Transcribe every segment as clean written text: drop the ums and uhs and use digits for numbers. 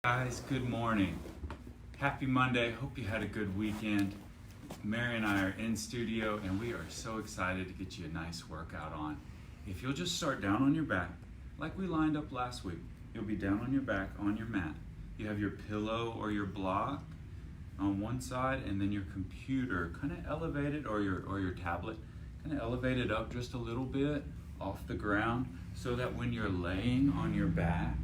Guys, good morning. Happy Monday. Hope you had a good weekend. Mary and I are in studio and we are so excited to get you a nice workout on. If you'll just start down on your back, like we lined up last week, you'll be down on your back on your mat. You have your pillow or your block on one side and then your computer kind of elevated, or your tablet kind of elevated up just a little bit off the ground, so that when you're laying on your back,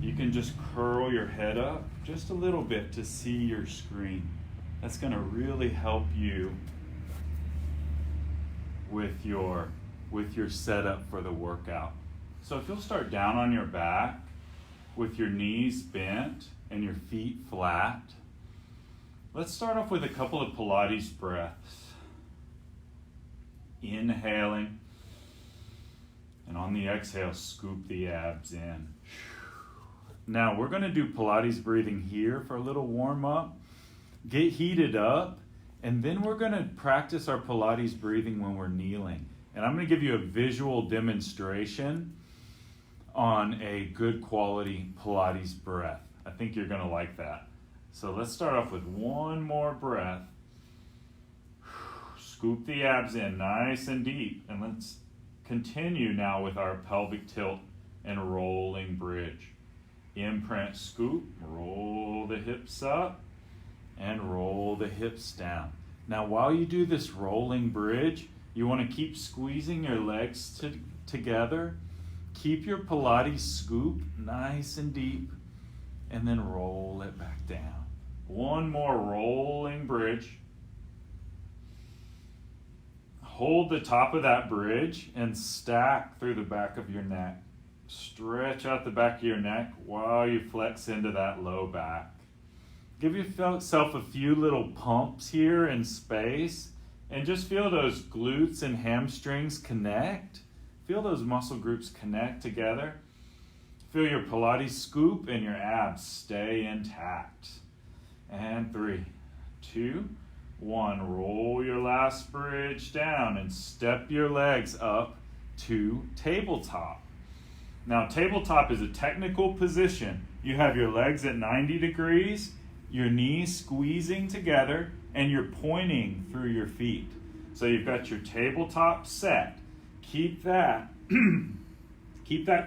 you can just curl your head up just a little bit to see your screen. That's going to really help you with your setup for the workout. So if you'll start down on your back with your knees bent and your feet flat, let's start off with a couple of Pilates breaths. Inhaling. And on the exhale, scoop the abs in. Now we're going to do Pilates breathing here for a little warm up. Get heated up, and then we're going to practice our Pilates breathing when we're kneeling. And I'm going to give you a visual demonstration on a good quality Pilates breath. I think you're going to like that. So let's start off with one more breath. Scoop the abs in nice and deep, and let's continue now with our pelvic tilt and rolling bridge. Imprint, scoop, roll the hips up and roll the hips down. Now while you do this rolling bridge, you want to keep squeezing your legs together. Keep your Pilates scoop nice and deep and then roll it back down. One more rolling bridge. Hold the top of that bridge and stack through the back of your neck. Stretch out the back of your neck while you flex into that low back. Give yourself a few little pumps here in space and just feel those glutes and hamstrings connect. Feel those muscle groups connect together. Feel your Pilates scoop and your abs stay intact. And 3, 2, 1, roll your last bridge down and step your legs up to tabletop. Now, tabletop is a technical position. You have your legs at 90 degrees, your knees squeezing together, and you're pointing through your feet. So you've got your tabletop set. Keep that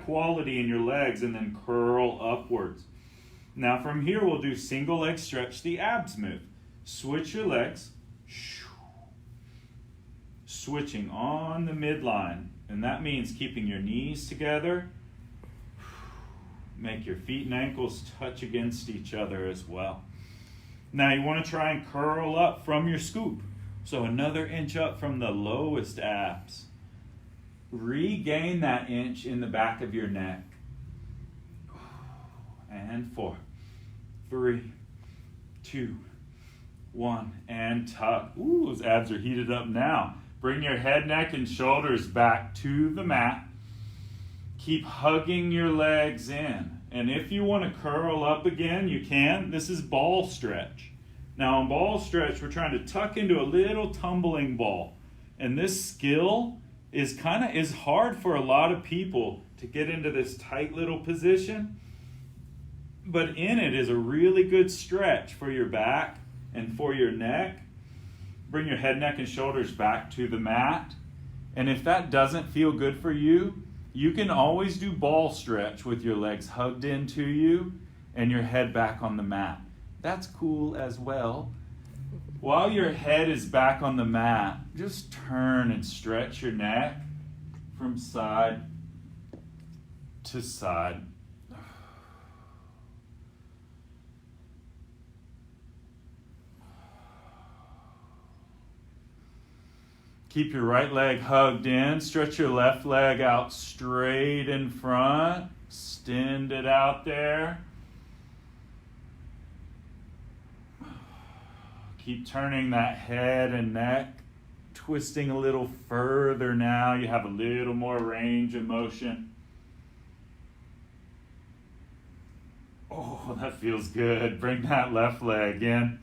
quality in your legs and then curl upwards. Now from here, we'll do single leg stretch, the abs move. Switch your legs, switching on the midline, and that means keeping your knees together. Make your feet and ankles touch against each other as well. Now you want to try and curl up from your scoop, so another inch up from the lowest abs. Regain that inch in the back of your neck. And 4, 3, 2, 1, and tuck. Ooh, those abs are heated up now. Bring your head, neck, and shoulders back to the mat. Keep hugging your legs in. And if you want to curl up again, you can. This is ball stretch. Now on ball stretch, we're trying to tuck into a little tumbling ball. And this skill is hard for a lot of people to get into this tight little position. But in it is a really good stretch for your back and for your neck. Bring your head, neck, and shoulders back to the mat. And if that doesn't feel good for you, you can always do ball stretch with your legs hugged into you and your head back on the mat. That's cool as well. While your head is back on the mat, just turn and stretch your neck from side to side. Keep your right leg hugged in. Stretch your left leg out straight in front. Extend it out there. Keep turning that head and neck, twisting a little further now. You have a little more range of motion. Oh, that feels good. Bring that left leg in.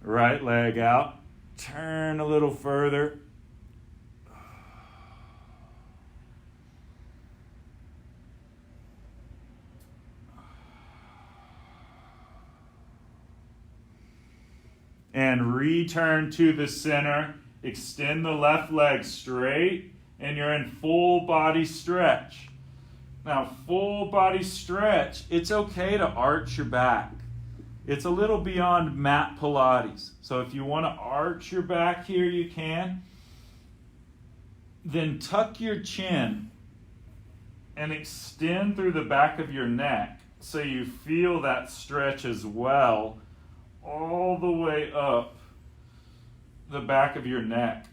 Right leg out. Turn a little further. and return to the center. Extend the left leg straight, and you're in full body stretch. Now, full body stretch, it's okay to arch your back. It's a little beyond mat Pilates. So if you want to arch your back here, you can. Then tuck your chin and extend through the back of your neck so you feel that stretch as well, all the way up the back of your neck.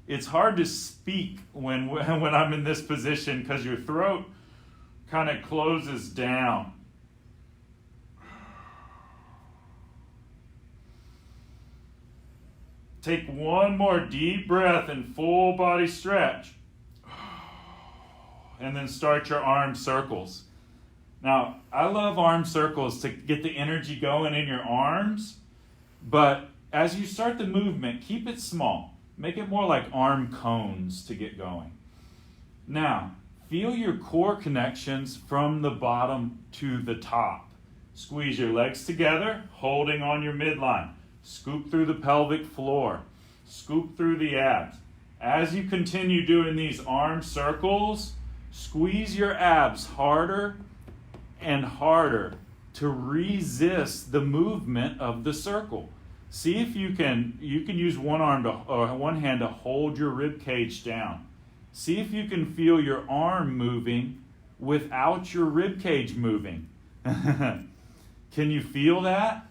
It's hard to speak when I'm in this position because your throat kind of closes down. Take one more deep breath and full body stretch. And then start your arm circles. Now, I love arm circles to get the energy going in your arms, but as you start the movement, keep it small. Make it more like arm cones to get going. Now, feel your core connections from the bottom to the top. Squeeze your legs together, holding on your midline. Scoop through the pelvic floor. Scoop through the abs. As you continue doing these arm circles, squeeze your abs harder and harder to resist the movement of the circle. See if you can use one hand to hold your rib cage down. See if you can feel your arm moving without your rib cage moving. Can you feel that?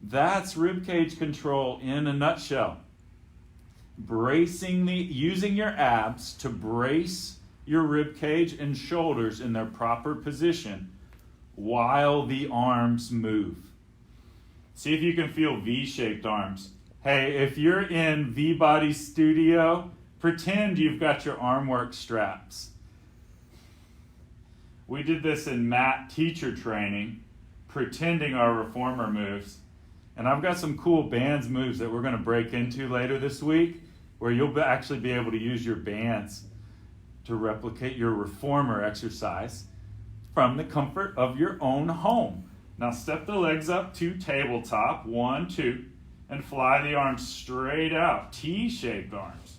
That's rib cage control in a nutshell. Using your abs to brace your rib cage and shoulders in their proper position while the arms move. See if you can feel V-shaped arms. Hey, if you're in VBodies studio, pretend you've got your arm work straps. We did this in mat teacher training, pretending our reformer moves. And I've got some cool bands moves that we're going to break into later this week, where you'll actually be able to use your bands to replicate your reformer exercise from the comfort of your own home. Now step the legs up to tabletop, 1, 2, and fly the arms straight out, T-shaped arms.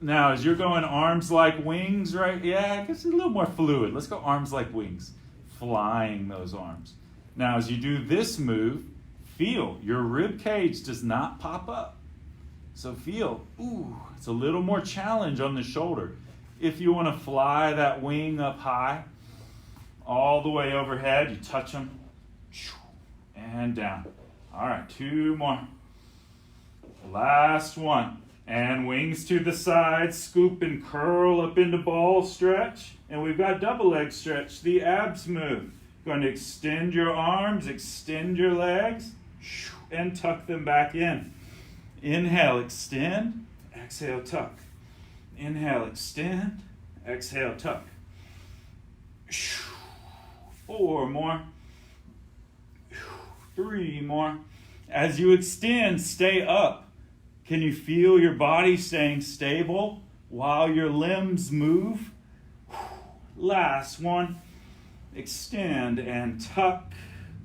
Now as you're going arms like wings, right? Yeah, it's a little more fluid. Let's go arms like wings, flying those arms. Now as you do this move, feel your rib cage does not pop up. So feel, it's a little more challenge on the shoulder. If you want to fly that wing up high, all the way overhead, you touch them, and down. All right, 2 more. Last one. And wings to the side, scoop and curl up into ball stretch. And we've got double leg stretch, the abs move. Going to extend your arms, extend your legs, and tuck them back in. Inhale, extend, exhale, tuck. Inhale, extend, exhale, tuck. 4 more. 3 more. As you extend, stay up. Can you feel your body staying stable while your limbs move? Last one. Extend and tuck.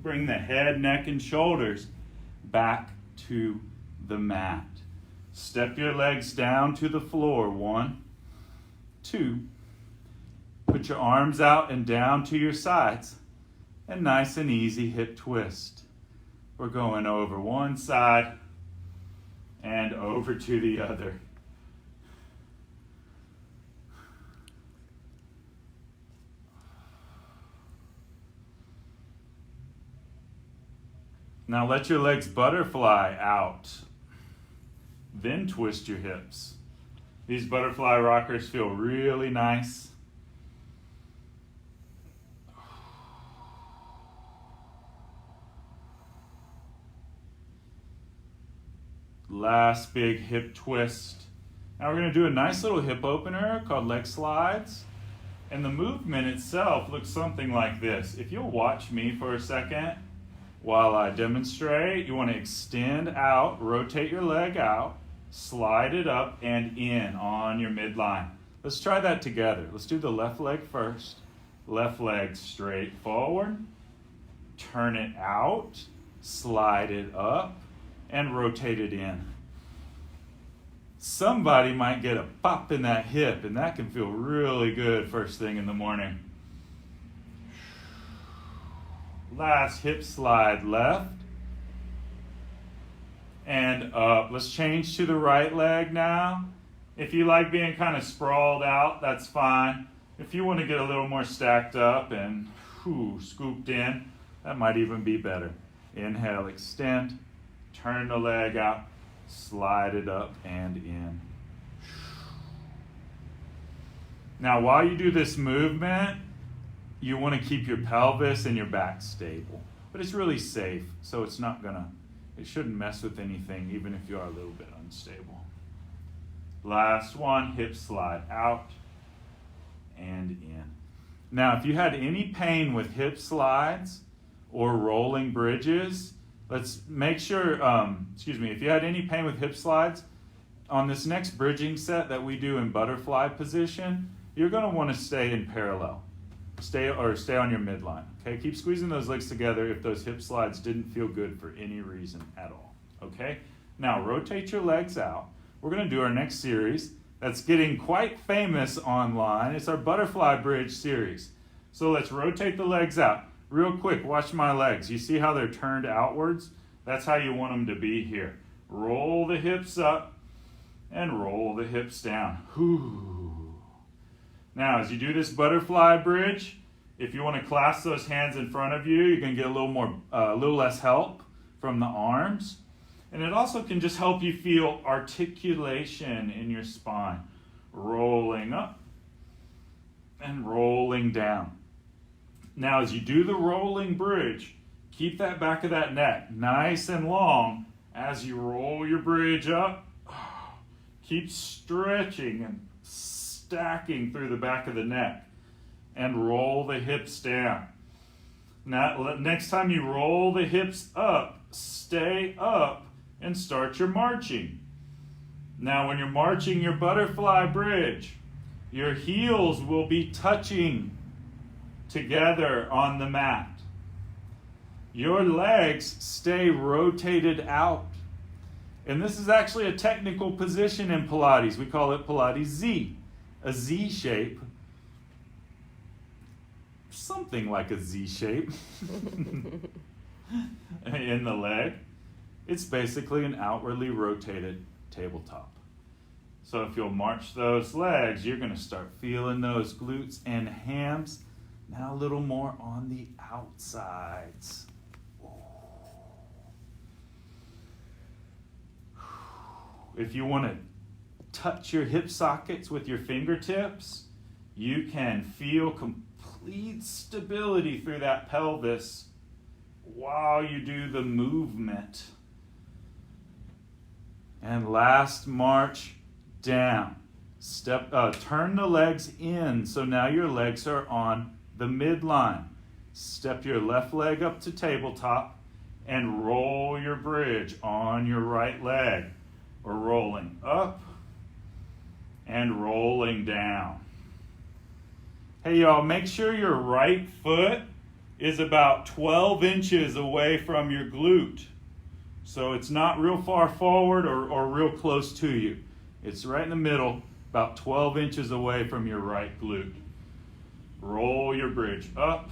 Bring the head, neck, and shoulders back to the mat. Step your legs down to the floor. 1, 2. Put your arms out and down to your sides. And nice and easy hip twist. We're going over one side and over to the other. Now let your legs butterfly out. Then twist your hips. These butterfly rockers feel really nice. Last big hip twist. Now we're going to do a nice little hip opener called leg slides. And the movement itself looks something like this. If you'll watch me for a second while I demonstrate, you want to extend out, rotate your leg out, slide it up and in on your midline. Let's try that together. Let's do the left leg first. Left leg straight forward, turn it out, slide it up, and rotate it in. Somebody might get a pop in that hip, and that can feel really good first thing in the morning. Last hip slide left and up. Let's change to the right leg now. If you like being kind of sprawled out, that's fine. If you want to get a little more stacked up and scooped in, that might even be better. Inhale, extend, turn the leg out, slide it up and in. Now, while you do this movement, you want to keep your pelvis and your back stable, but it's really safe, so it shouldn't mess with anything, even if you are a little bit unstable. Last one, hip slide out and in. Now, if you had any pain with hip slides or rolling bridges, let's make sure, if you had any pain with hip slides, on this next bridging set that we do in butterfly position, you're going to want to stay in parallel. Stay on your midline. Okay, keep squeezing those legs together if those hip slides didn't feel good for any reason at all. Okay, now rotate your legs out. We're going to do our next series that's getting quite famous online. It's our butterfly bridge series. So let's rotate the legs out. Real quick, watch my legs. You see how they're turned outwards? That's how you want them to be here. Roll the hips up and roll the hips down. Now, as you do this butterfly bridge, if you want to clasp those hands in front of you, you can get a little less help from the arms. And it also can just help you feel articulation in your spine. Rolling up and rolling down. Now, as you do the rolling bridge, keep that back of that neck nice and long as you roll your bridge up. Keep stretching and stacking through the back of the neck and roll the hips down. Now, next time you roll the hips up, stay up and start your marching. Now, when you're marching your butterfly bridge, your heels will be touching together on the mat. Your legs stay rotated out. And this is actually a technical position in Pilates. We call it Pilates Z, a Z shape. Something like a Z shape in the leg. It's basically an outwardly rotated tabletop. So if you'll march those legs, you're going to start feeling those glutes and hams. Now a little more on the outsides. If you want to touch your hip sockets with your fingertips, you can feel complete stability through that pelvis while you do the movement. And last march down. Turn the legs in, so now your legs are on the midline. Step your left leg up to tabletop and roll your bridge on your right leg. We're rolling up and rolling down. Hey y'all, make sure your right foot is about 12 inches away from your glute. So it's not real far forward or real close to you. It's right in the middle, about 12 inches away from your right glute. Roll your bridge up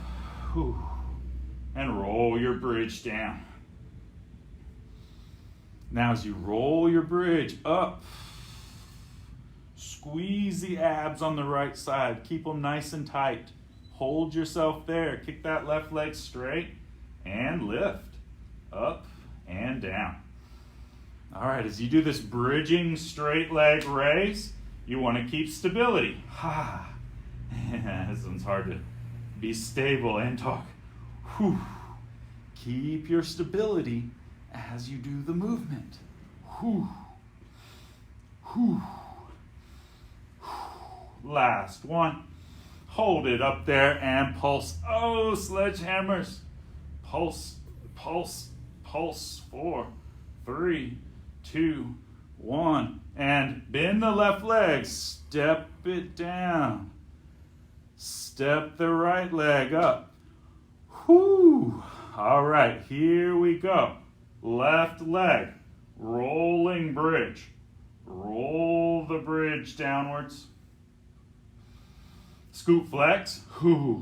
and roll your bridge down. Now as you roll your bridge up, squeeze the abs on the right side. Keep them nice and tight. Hold yourself there. Kick that left leg straight and lift up and down. All right, as you do this bridging straight leg raise, you want to keep stability. This one's hard to be stable and talk. Keep your stability as you do the movement. Last one. Hold it up there and pulse. Oh, sledgehammers. Pulse, pulse, pulse. 4, 3, 2, 1. And bend the left leg. Step it down. Step the right leg up. All right, here we go. Left leg, rolling bridge. Roll the bridge downwards. Scoop flex,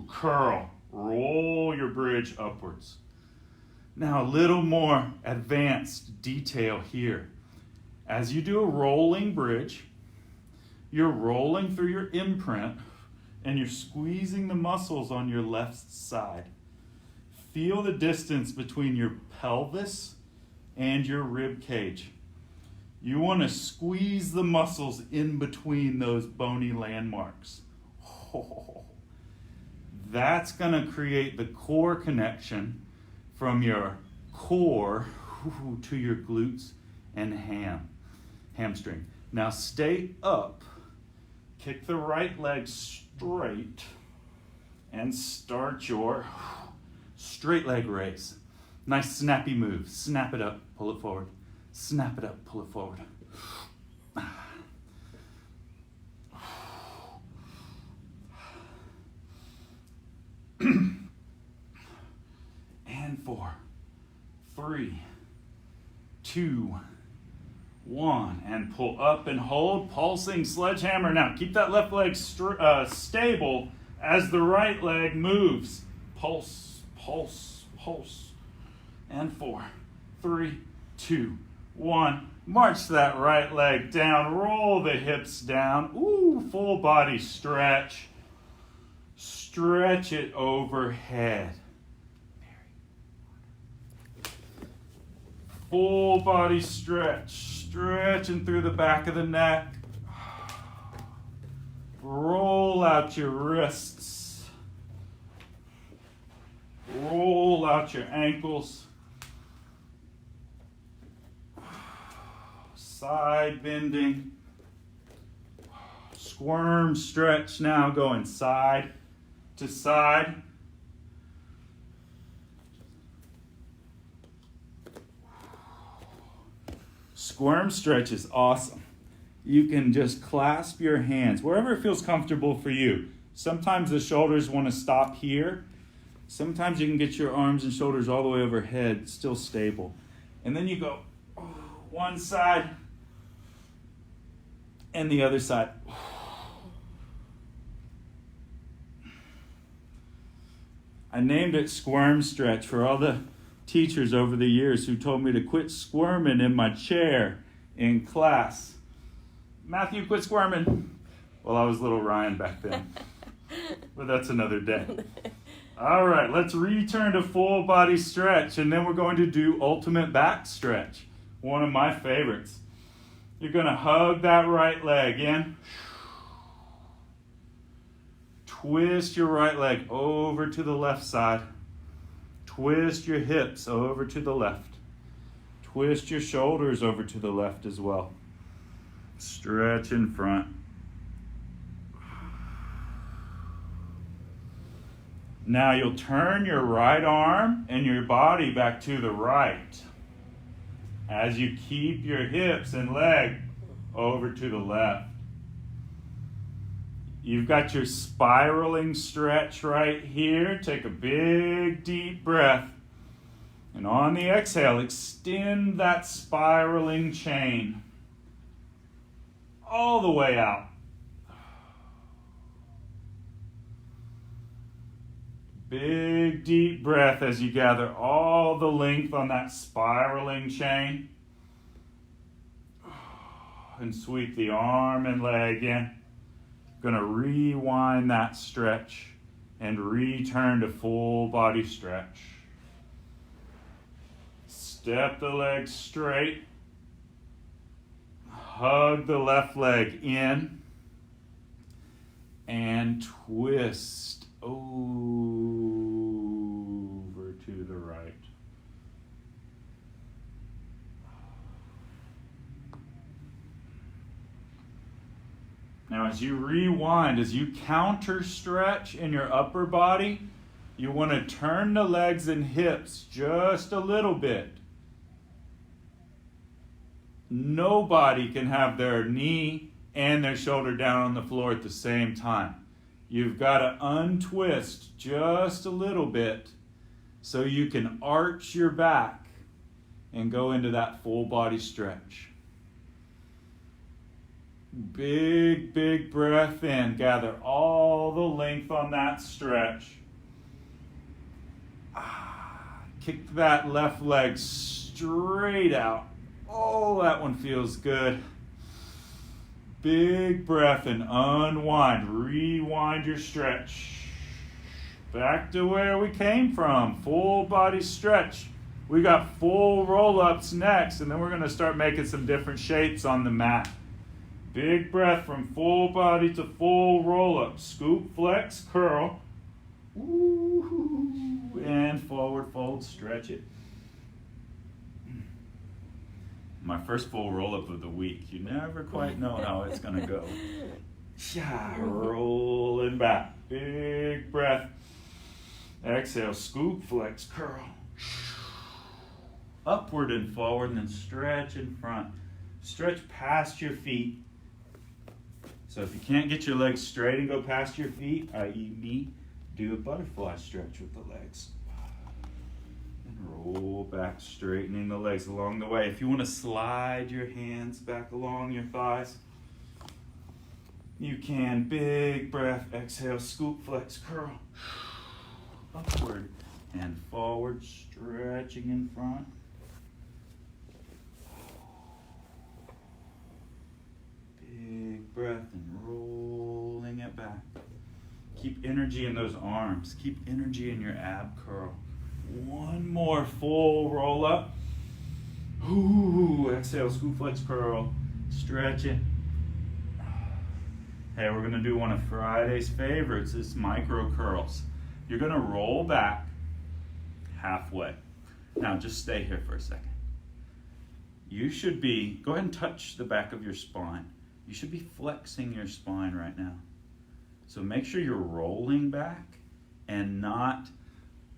curl. Roll your bridge upwards. Now a little more advanced detail here. As you do a rolling bridge, you're rolling through your imprint and you're squeezing the muscles on your left side. Feel the distance between your pelvis and your rib cage. You want to squeeze the muscles in between those bony landmarks. That's going to create the core connection from your core to your glutes and hamstring. Now stay up, kick the right leg straight, and start your straight leg raise. Nice snappy move. Snap it up, pull it forward. Snap it up, pull it forward. And 4, 3, 2, 1, and pull up and hold, pulsing sledgehammer. Now keep that left leg stable as the right leg moves. Pulse, pulse, pulse. And 4, 3, 2, 1. March that right leg down, roll the hips down. Ooh, full body stretch. Stretch it overhead. Full body stretch, stretching through the back of the neck. Roll out your wrists. Roll out your ankles. Side bending. Squirm stretch now, going side to side. Squirm stretch is awesome. You can just clasp your hands wherever it feels comfortable for you. Sometimes the shoulders want to stop here. Sometimes you can get your arms and shoulders all the way overhead, still stable. And then you go one side and the other side. I named it squirm stretch for all the teachers over the years who told me to quit squirming in my chair in class. Matthew, quit squirming. Well, I was little Ryan back then. But that's another day. All right, let's return to full body stretch, and then we're going to do ultimate back stretch, one of my favorites. You're going to hug that right leg in. Twist your right leg over to the left side. Twist your hips over to the left. Twist your shoulders over to the left as well. Stretch in front. Now you'll turn your right arm and your body back to the right as you keep your hips and leg over to the left. You've got your spiraling stretch right here. Take a big deep breath. And on the exhale, extend that spiraling chain all the way out. Big deep breath as you gather all the length on that spiraling chain. And sweep the arm and leg in. Going to rewind that stretch and return to full body stretch. Step the leg straight. Hug the left leg in and twist over to the right. Now as you rewind, as you counter stretch in your upper body, you want to turn the legs and hips just a little bit. Nobody can have their knee and their shoulder down on the floor at the same time. You've got to untwist just a little bit. so you can arch your back and go into that full body stretch. Big, big breath in. Gather all the length on that stretch. Kick that left leg straight out. Oh, that one feels good. Big breath and unwind. Rewind your stretch. Back to where we came from. Full body stretch. We got full roll-ups next, and then we're going to start making some different shapes on the mat. Big breath from full body to full roll-up. Scoop, flex, curl. Ooh, and forward fold, stretch it. My first full roll-up of the week. You never quite know how it's going to go. Yeah, rolling back. Big breath. Exhale, scoop, flex, curl. Upward and forward, and then stretch in front. Stretch past your feet. So if you can't get your legs straight and go past your feet, i.e. me, do a butterfly stretch with the legs. And roll back, straightening the legs along the way. If you want to slide your hands back along your thighs, you can. Big breath, exhale, scoop, flex, curl. Upward and forward, stretching in front. Big breath and rolling it back. Keep energy in those arms. Keep energy in your ab curl. One more full roll up. Ooh, exhale, scoop, flex, curl. Stretch it. Hey, we're going to do one of Friday's favorites. It's micro curls. You're going to roll back halfway. Now, just stay here for a second. You should be, go ahead and touch the back of your spine. You should be flexing your spine right now. So make sure you're rolling back and not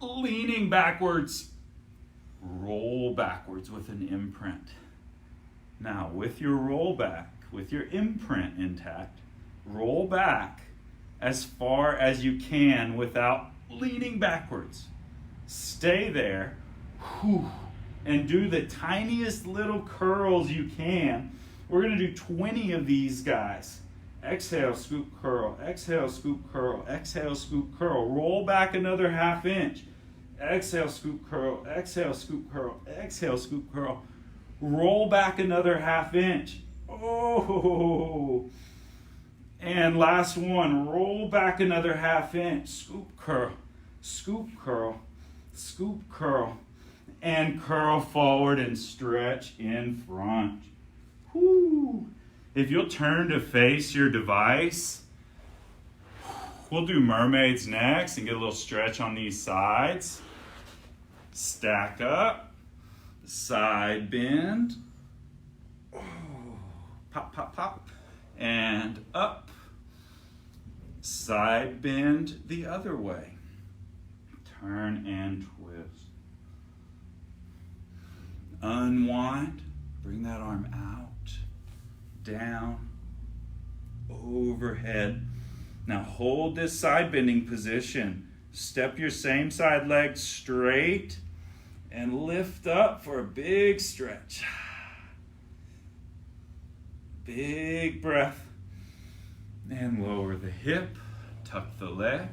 leaning backwards. Roll backwards with an imprint. Now, with your roll back, with your imprint intact, roll back as far as you can without leaning backwards. Stay there, and do the tiniest little curls you can. We're going to do 20 of these guys. Exhale, scoop, curl. Exhale, scoop, curl. Exhale, scoop, curl. Roll back another half inch. Exhale, scoop, curl. Exhale, scoop, curl. Exhale, scoop, curl. Roll back another half inch. Oh! And last one. Roll back another half inch. Scoop, curl. Scoop, curl. Scoop, curl. And curl forward and stretch in front. Whoo. If you'll turn to face your device, we'll do mermaids next and get a little stretch on these sides. Stack up, side bend, pop, pop, pop, and up, side bend the other way. Turn and twist. Unwind, bring that arm out. Down, overhead. Now hold this side bending position. Step your same side leg straight and lift up for a big stretch. Big breath. And lower the hip, tuck the leg,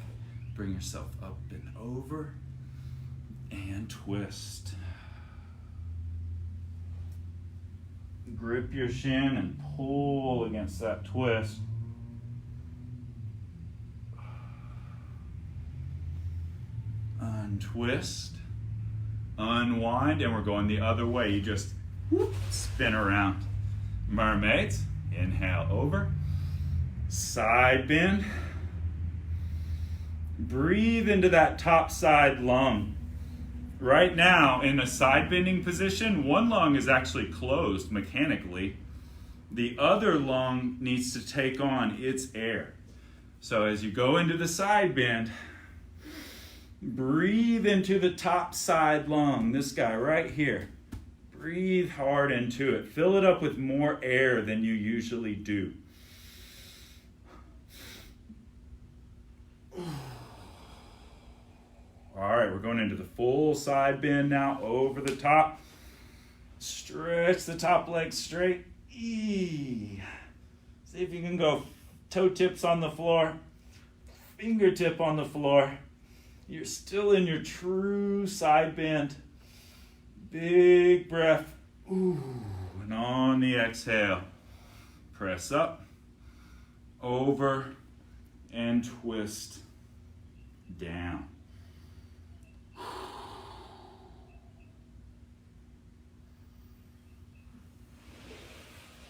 bring yourself up and over, and twist. Grip your shin and pull against that twist. Untwist, unwind, and we're going the other way. You just spin around. Mermaids, inhale over, side bend. Breathe into that top side lung. Right now, in a side bending position, one lung is actually closed mechanically. The other lung needs to take on its air. So as you go into the side bend, breathe into the top side lung, this guy right here. Breathe hard into it. Fill it up with more air than you usually do. All right, right, we're going into the full side bend now, over the top. Stretch the top leg straight. See if you can go toe tips on the floor, fingertip on the floor. You're still in your true side bend. Big breath. Ooh, and on the exhale, press up, over, and twist down.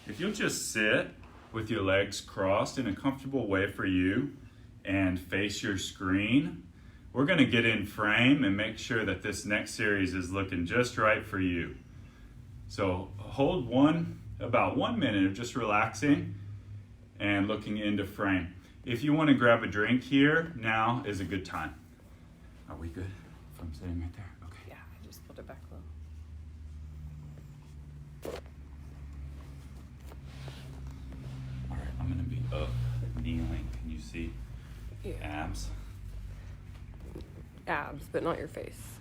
If you'll just sit with your legs crossed in a comfortable way for you and face your screen, we're going to get in frame and make sure that this next series is looking just right for you. So hold about 1 minute of just relaxing and looking into frame. If you want to grab a drink here, now is a good time. Are we good from sitting right there? Okay. Yeah, I just pulled it back a little. All right, I'm going to be up, kneeling. Can you see abs? Abs, but not your face.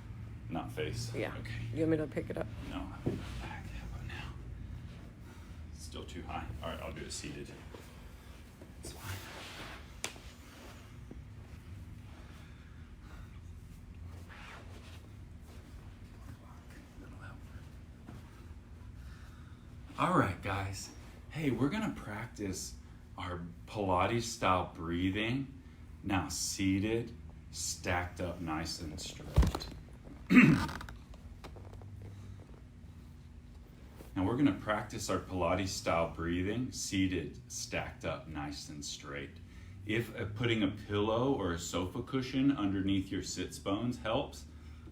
Not face? Yeah. Okay. You want me to pick it up? No, I'm back. How about now? Still too high. All right, I'll do it seated. It's fine. All right, guys. Hey, we're gonna practice our Pilates style breathing. Now seated, stacked up nice and straight. Now we're gonna practice our Pilates style breathing, seated, stacked up nice and straight. If putting a pillow or a sofa cushion underneath your sits bones helps,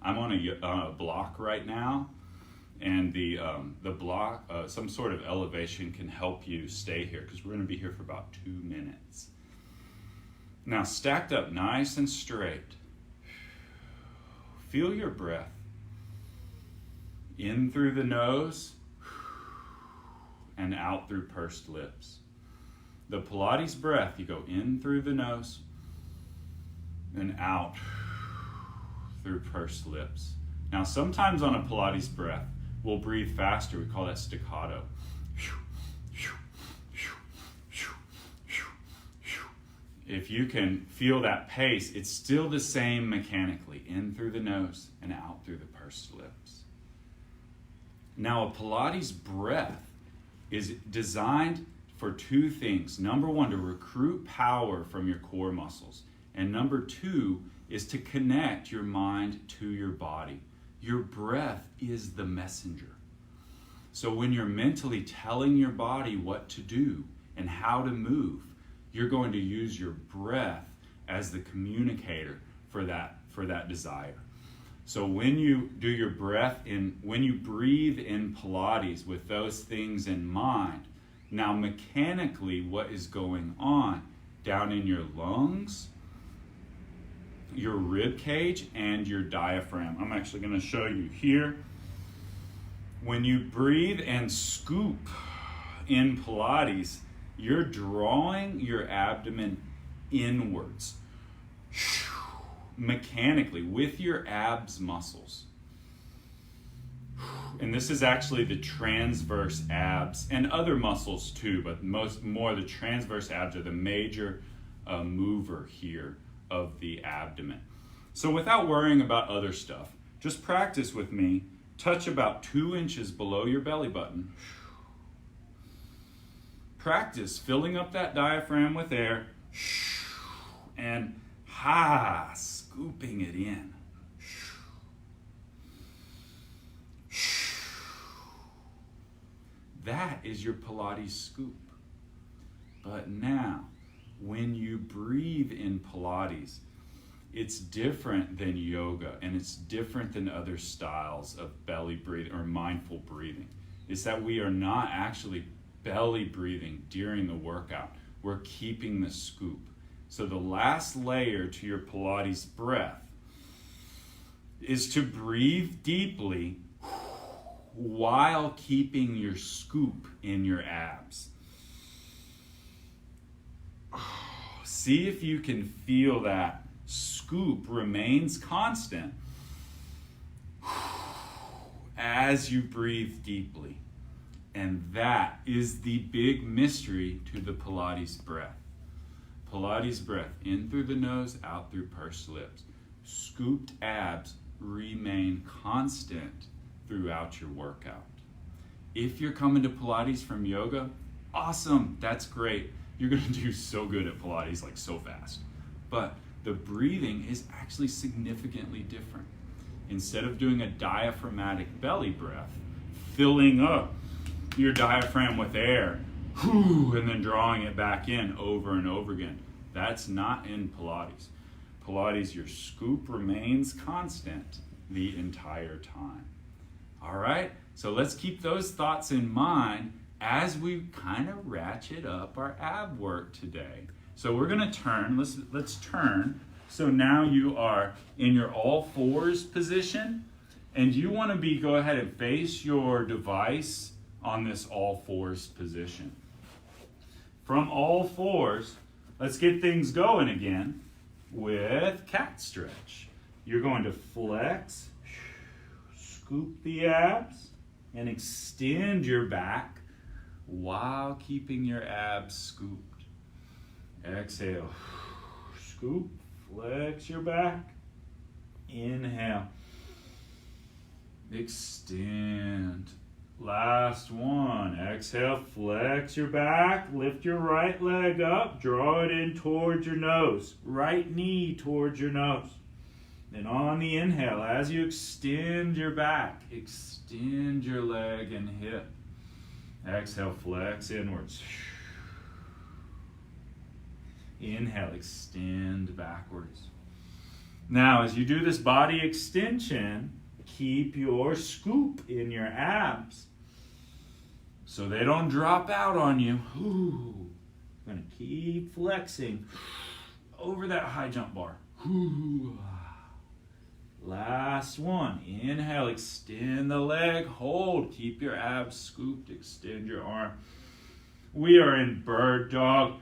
I'm on a block right now, and the block, some sort of elevation can help you stay here, because we're going to be here for about 2 minutes. Now stacked up nice and straight. Feel your breath. In through the nose and out through pursed lips. The Pilates breath, you go in through the nose and out through pursed lips. Now sometimes on a Pilates breath, we'll breathe faster. We call that staccato. If you can feel that pace, it's still the same mechanically. In through the nose and out through the pursed lips. Now a Pilates breath is designed for 2 things. Number 1, to recruit power from your core muscles. And number 2 is to connect your mind to your body. Your breath is the messenger. So when you're mentally telling your body what to do and how to move, you're going to use your breath as the communicator for that desire. So when you do your breath when you breathe in Pilates with those things in mind, now mechanically what is going on down in your lungs, your rib cage, and your diaphragm. I'm actually going to show you here. When you breathe and scoop in Pilates, you're drawing your abdomen inwards mechanically with your abs muscles. And this is actually the transverse abs and other muscles too, but more the transverse abs are the major mover here of the abdomen. So without worrying about other stuff, just practice with me. Touch about 2 inches below your belly button. Practice filling up that diaphragm with air and scooping it in. That is your Pilates scoop. But now, when you breathe in Pilates, it's different than yoga, and it's different than other styles of belly breathing or mindful breathing. It's that we are not actually belly breathing during the workout. We're keeping the scoop. So the last layer to your Pilates breath is to breathe deeply while keeping your scoop in your abs. See if you can feel that scoop remains constant as you breathe deeply. And that is the big mystery to the Pilates breath. Pilates breath, in through the nose, out through pursed lips. Scooped abs remain constant throughout your workout. If you're coming to Pilates from yoga, awesome, that's great. You're gonna do so good at Pilates, like so fast. But the breathing is actually significantly different. Instead of doing a diaphragmatic belly breath, filling up your diaphragm with air, and then drawing it back in over and over again. That's not in Pilates. Pilates, your scoop remains constant the entire time. All right, so let's keep those thoughts in mind as we kind of ratchet up our ab work today. So we're gonna turn, let's turn. So now you are in your all fours position, and you wanna go ahead and face your device on this all fours position. From all fours, let's get things going again with cat stretch. You're going to flex, scoop the abs, and extend your back while keeping your abs scooped. Exhale, scoop, flex your back. Inhale, extend. Last one. Exhale, flex your back, lift your right leg up, draw it in towards your nose, right knee towards your nose. Then on the inhale, as you extend your back, extend your leg and hip. Exhale, flex inwards. Inhale, extend backwards. Now, as you do this body extension, keep your scoop in your abs so they don't drop out on you. Ooh. Gonna keep flexing over that high jump bar. Ooh. Last one. Inhale, extend the leg, hold, keep your abs scooped, extend your arm. We are in bird dog.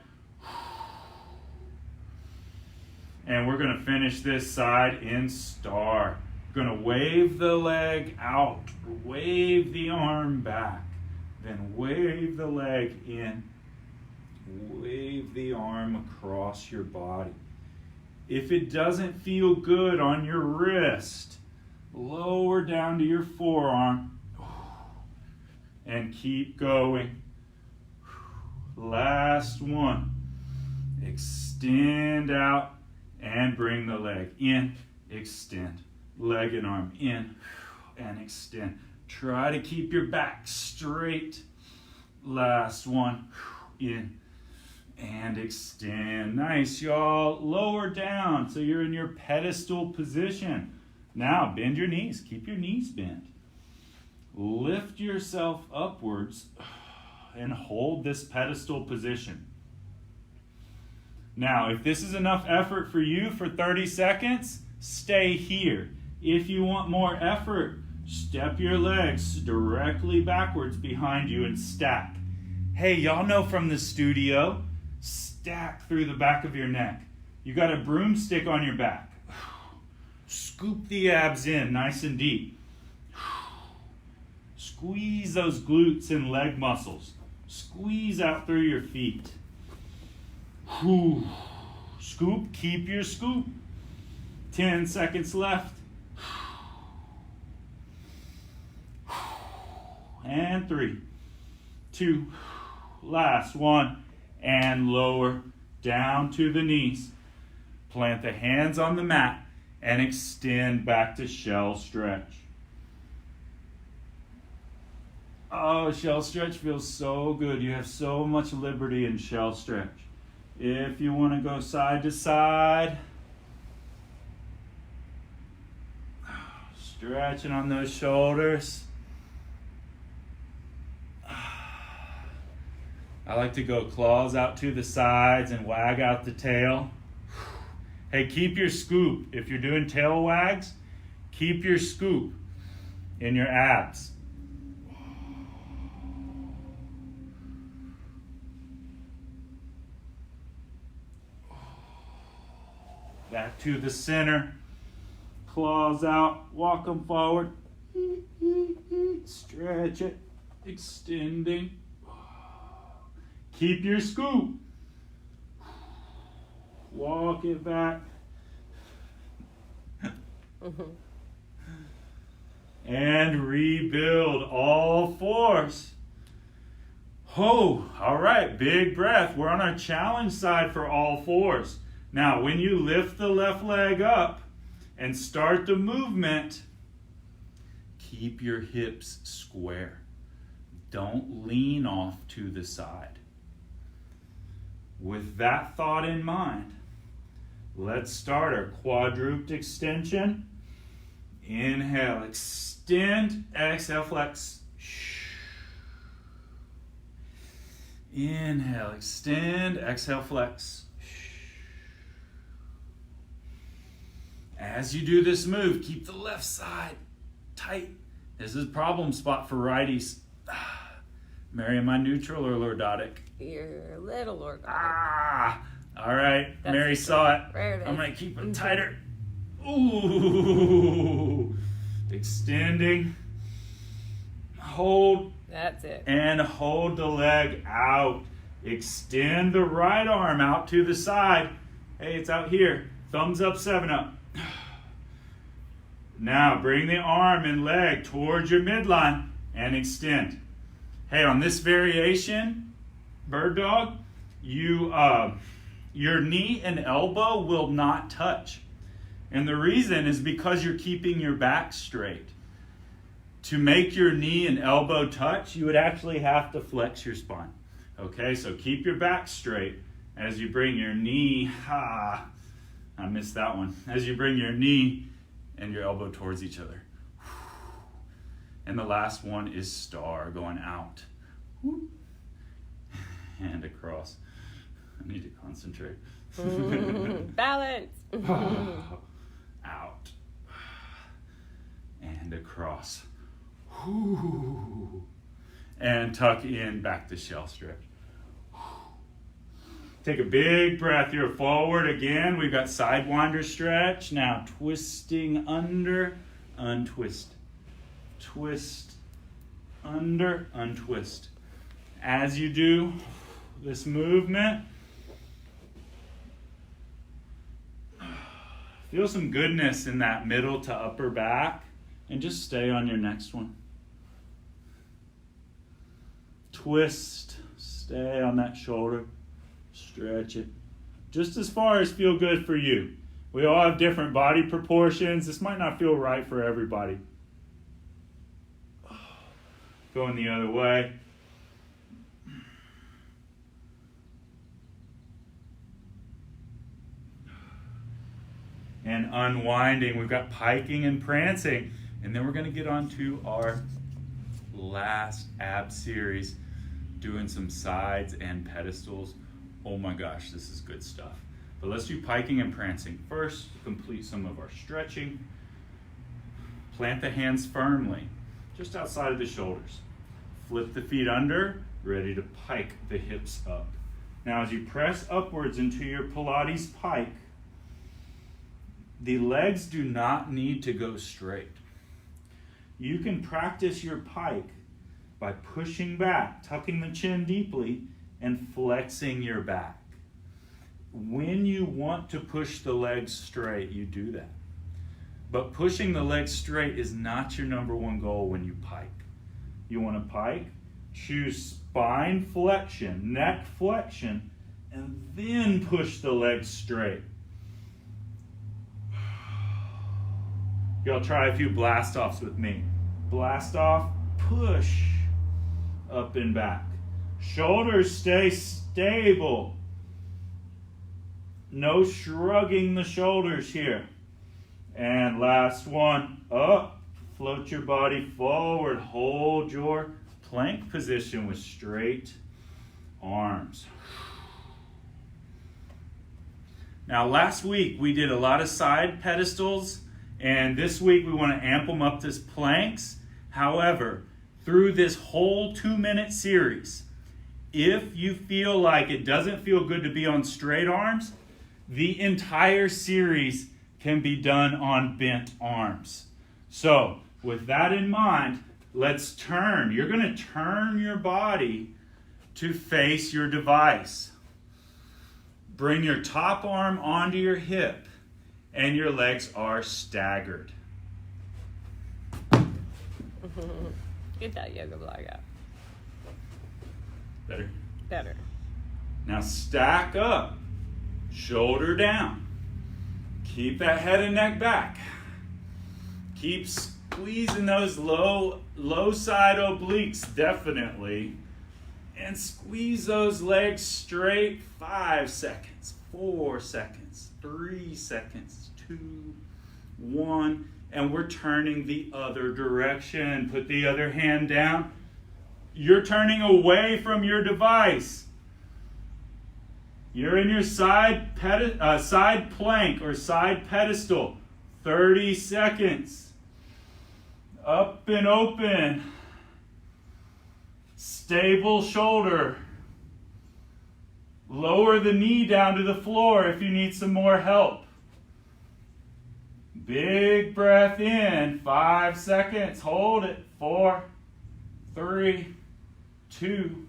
And we're gonna finish this side in star. Gonna wave the leg out, wave the arm back, then wave the leg in, wave the arm across your body. If it doesn't feel good on your wrist, lower down to your forearm and keep going. Last one. Extend out and bring the leg in, extend. Leg and arm in and extend. Try to keep your back straight. Last one. In and extend. Nice, y'all. Lower down so you're in your pedestal position. Now bend your knees. Keep your knees bent. Lift yourself upwards and hold this pedestal position. Now, if this is enough effort for you for 30 seconds, stay here. If you want more effort, step your legs directly backwards behind you and stack. Hey, y'all know from the studio, stack through the back of your neck. You got a broomstick on your back. Scoop the abs in nice and deep. Squeeze those glutes and leg muscles. Squeeze out through your feet. Scoop, keep your scoop. 10 seconds left. And 3, 2, last one. And lower down to the knees. Plant the hands on the mat and extend back to shell stretch. Oh, shell stretch feels so good. You have so much liberty in shell stretch. If you want to go side to side, stretching on those shoulders. I like to go claws out to the sides and wag out the tail. Hey, keep your scoop. If you're doing tail wags, keep your scoop in your abs. Back to the center. Claws out, walk them forward. Stretch it. Extending. Keep your scoop. Walk it back. And rebuild all fours. Oh, all right, big breath. We're on our challenge side for all fours. Now, when you lift the left leg up and start the movement, keep your hips square. Don't lean off to the side. With that thought in mind, let's start our quadruped extension. Inhale, extend, exhale, flex. Inhale, extend, exhale, flex. As you do this move, keep the left side tight. This is a problem spot for righties. Mary, am I neutral or lordotic? You're a little lordotic. All right. That's Mary saw it. There it is. I'm going to keep them tighter. Ooh. Extending. Hold. That's it. And hold the leg out. Extend the right arm out to the side. Hey, it's out here. Thumbs up, 7 up. Now bring the arm and leg towards your midline and extend. Hey, on this variation, bird dog, your knee and elbow will not touch. And the reason is because you're keeping your back straight. To make your knee and elbow touch, you would actually have to flex your spine. Okay, so keep your back straight as you bring your knee, I missed that one. As you bring your knee and your elbow towards each other. And the last one is star, going out. And across. I need to concentrate. Balance. Out. And across. And tuck in, back to shell stretch. Take a big breath here, forward again. We've got sidewinder stretch. Now twisting under, untwist. Twist, under, untwist. As you do this movement, feel some goodness in that middle to upper back, and just stay on your next one. Twist, stay on that shoulder, stretch it. Just as far as feel good for you. We all have different body proportions. This might not feel right for everybody. Going the other way. And unwinding. We've got piking and prancing. And then we're going to get on to our last ab series, doing some sides and pedestals. Oh my gosh, this is good stuff. But let's do piking and prancing. First, complete some of our stretching. Plant the hands firmly, just outside of the shoulders. Flip the feet under, ready to pike the hips up. Now as you press upwards into your Pilates pike, the legs do not need to go straight. You can practice your pike by pushing back, tucking the chin deeply, and flexing your back. When you want to push the legs straight, you do that. But pushing the legs straight is not your number one goal when you pike. You want to pike, choose spine flexion, neck flexion, and then push the legs straight. Y'all try a few blast offs with me. Blast off, push, up and back. Shoulders stay stable. No shrugging the shoulders here. And last one, up. Float your body forward. Hold your plank position with straight arms. Now last week we did a lot of side pedestals, and this week we want to amp them up to planks. However, through this whole 2-minute series, if you feel like it doesn't feel good to be on straight arms, the entire series can be done on bent arms. So with that in mind, let's turn. You're going to turn your body to face your device. Bring your top arm onto your hip, and your legs are staggered. Get that yoga block out. Better? Better. Now stack up, shoulder down. Keep that head and neck back. Keep squeezing those low side obliques, definitely. And squeeze those legs straight. 5 seconds, 4 seconds, 3 seconds, 2, 1. And we're turning the other direction. Put the other hand down. You're turning away from your device. You're in your side plank or side pedestal. 30 seconds. Up and open. Stable shoulder. Lower the knee down to the floor if you need some more help. Big breath in. 5 seconds. Hold it. 4, 3, 2,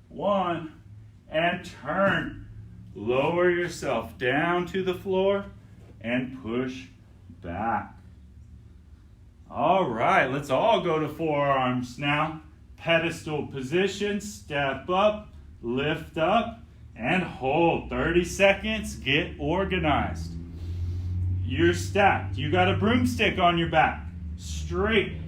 1. And turn. Lower yourself down to the floor and push back. All right, let's all go to forearms now. Pedestal position, step up, lift up, and hold. 30 seconds, get organized. You're stacked. You got a broomstick on your back. Straight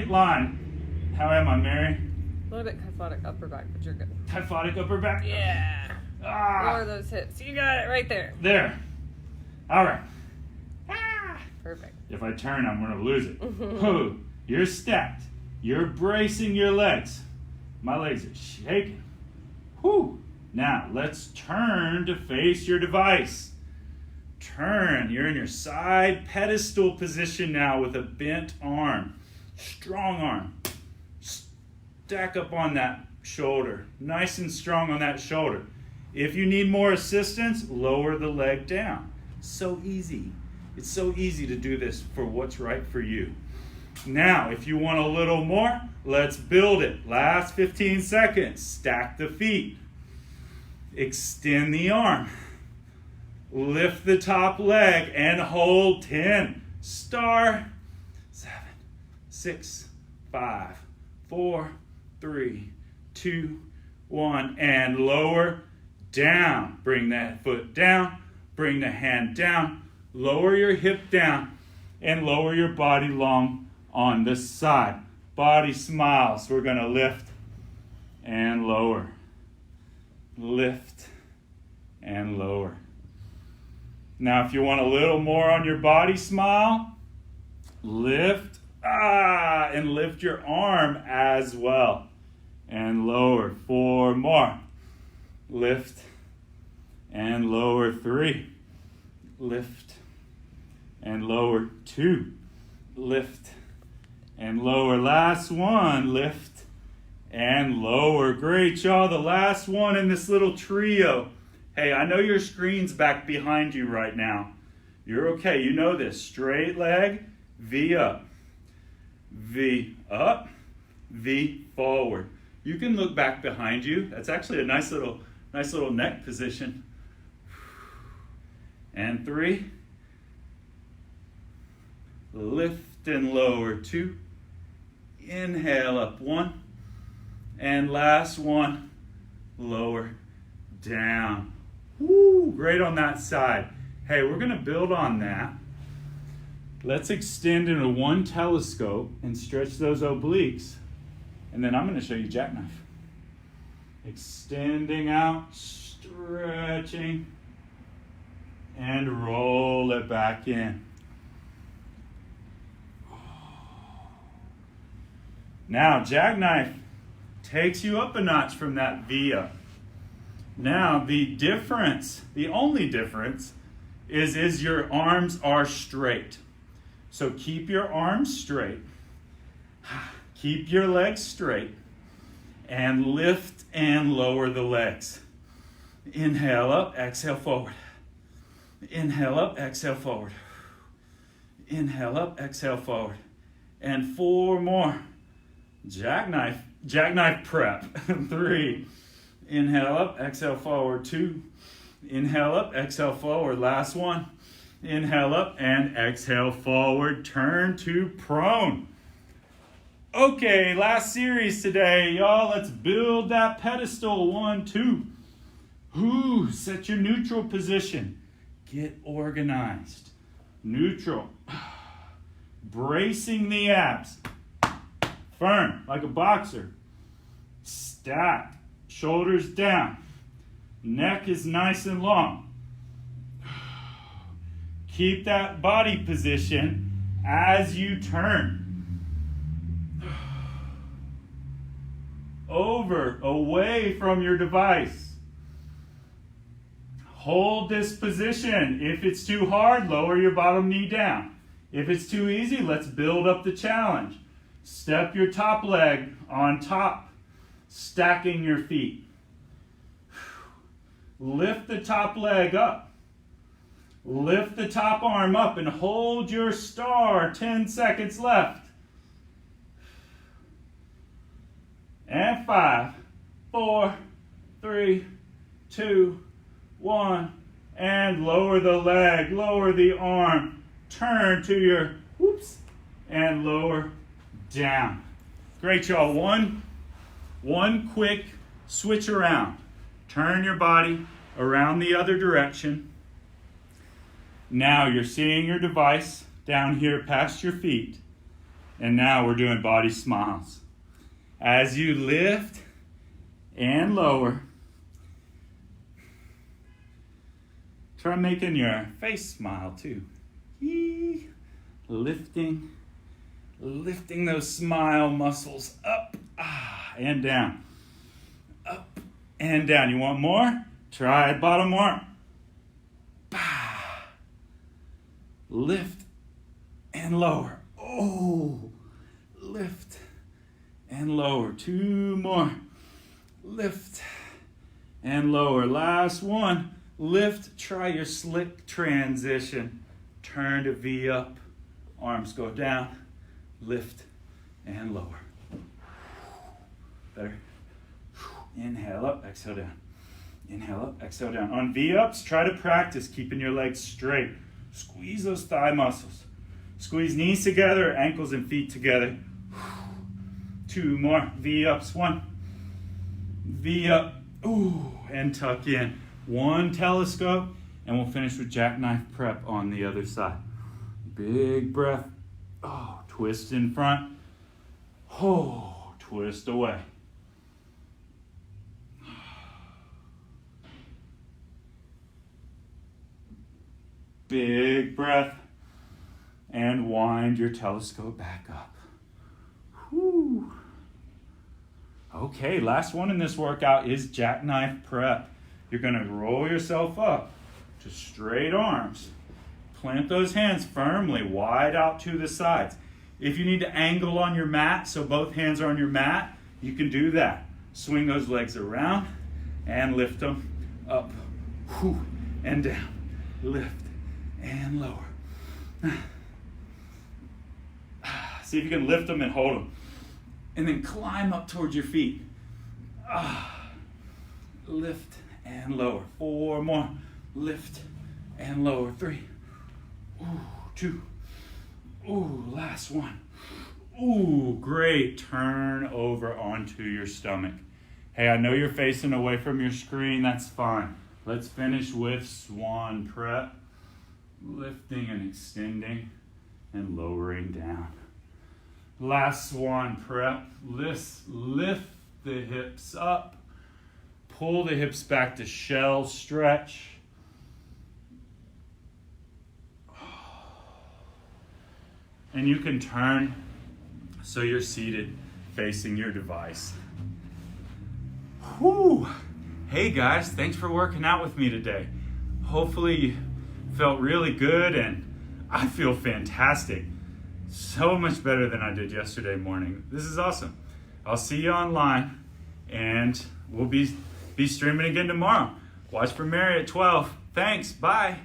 line. How am I, Mary? A little bit kyphotic upper back, but you're good. Kyphotic upper back? Yeah. Lower those hips. You got it right there. There. All right. Perfect. If I turn, I'm going to lose it. Whew. You're stacked. You're bracing your legs. My legs are shaking. Whew. Now, let's turn to face your device. Turn. You're in your side pedestal position now with a bent arm. Strong arm. Stack up on that shoulder. Nice and strong on that shoulder. If you need more assistance, lower the leg down. So easy. It's so easy to do this for what's right for you. Now, if you want a little more, let's build it. Last 15 seconds. Stack the feet. Extend the arm. Lift the top leg and hold 10. Star. 7, 6, 5, 4, 3, 2, 1. And lower down. Bring that foot down. Bring the hand down. Lower your hip down. And lower your body long on this side. Body smiles. We're going to lift and lower. Lift and lower. Now, if you want a little more on your body smile, lift, and lift your arm as well. And lower. 4 more. Lift and lower. 3. Lift and lower. 2. Lift and lower. Last one. Lift and lower. Great, y'all. The last one in this little trio. Hey, I know your screen's back behind you right now. You're okay. You know this. Straight leg, V up. V up, V forward. You can look back behind you. That's actually a nice little neck position. And 3. Lift and lower. 2. Inhale up. 1. And last one. Lower down. Woo, great on that side. Hey, we're going to build on that. Let's extend into one telescope and stretch those obliques. And then I'm going to show you jackknife. Extending out, stretching, and roll it back in. Now, jackknife takes you up a notch from that V up. Now, the only difference is your arms are straight. So keep your arms straight. Keep your legs straight. And lift and lower the legs. Inhale up, exhale forward. Inhale up, exhale forward. Inhale up, exhale forward. and 4 more. Jackknife prep. 3. Inhale up, exhale forward. 2. Inhale up, exhale forward. Last one. Inhale up and exhale forward. Turn to prone. Okay, last series today, y'all. Let's build that pedestal. 1, 2. Set your neutral position. Get organized. Neutral. Bracing the abs. Firm, like a boxer. Stacked. Shoulders down. Neck is nice and long. Keep that body position as you turn. Over, away from your device. Hold this position. If it's too hard, lower your bottom knee down. If it's too easy, let's build up the challenge. Step your top leg on top, stacking your feet. Lift the top leg up. Lift the top arm up and hold your star. 10 seconds left. And 5, 4, 3, 2, 1. And lower the leg, lower the arm. Turn to your whoops and lower down. Great, y'all. One quick switch around. Turn your body around the other direction. Now you're seeing your device down here past your feet. And now we're doing body smiles. As you lift and lower, try making your face smile too. Lifting those smile muscles up and down. Up and down. You want more? Try bottom arm. Lift and lower. Lift and lower. 2 more. Lift and lower. Last one. Lift. Try your slick transition. Turn to V up. Arms go down. Lift and lower. Better. Inhale up, exhale down. Inhale up, exhale down. On V ups, try to practice keeping your legs straight. Squeeze those thigh muscles. Squeeze knees together, ankles and feet together. 2 more. V ups. 1. V up. And tuck in. 1 telescope. And we'll finish with jackknife prep on the other side. Big breath. Twist in front. Twist away. Big breath. And wind your telescope back up. Okay, last one in this workout is jackknife prep. You're going to roll yourself up to straight arms. Plant those hands firmly wide out to the sides. If you need to angle on your mat so both hands are on your mat, you can do that. Swing those legs around and lift them up and down. Lift and lower. See if you can lift them and hold them. And then climb up towards your feet. Lift and lower. 4 more. Lift and lower. 3. 2. Last one. Great. Turn over onto your stomach. Hey, I know you're facing away from your screen. That's fine. Let's finish with swan prep. Lifting and extending and lowering down. Last swan prep. Lift the hips up. Pull the hips back to shell stretch. And you can turn so you're seated facing your device. Hey guys, thanks for working out with me today. Hopefully you felt really good and I feel fantastic. So much better than I did yesterday morning. This is awesome. I'll see you online and we'll be streaming again tomorrow. Watch for Mary at 12. Thanks, bye.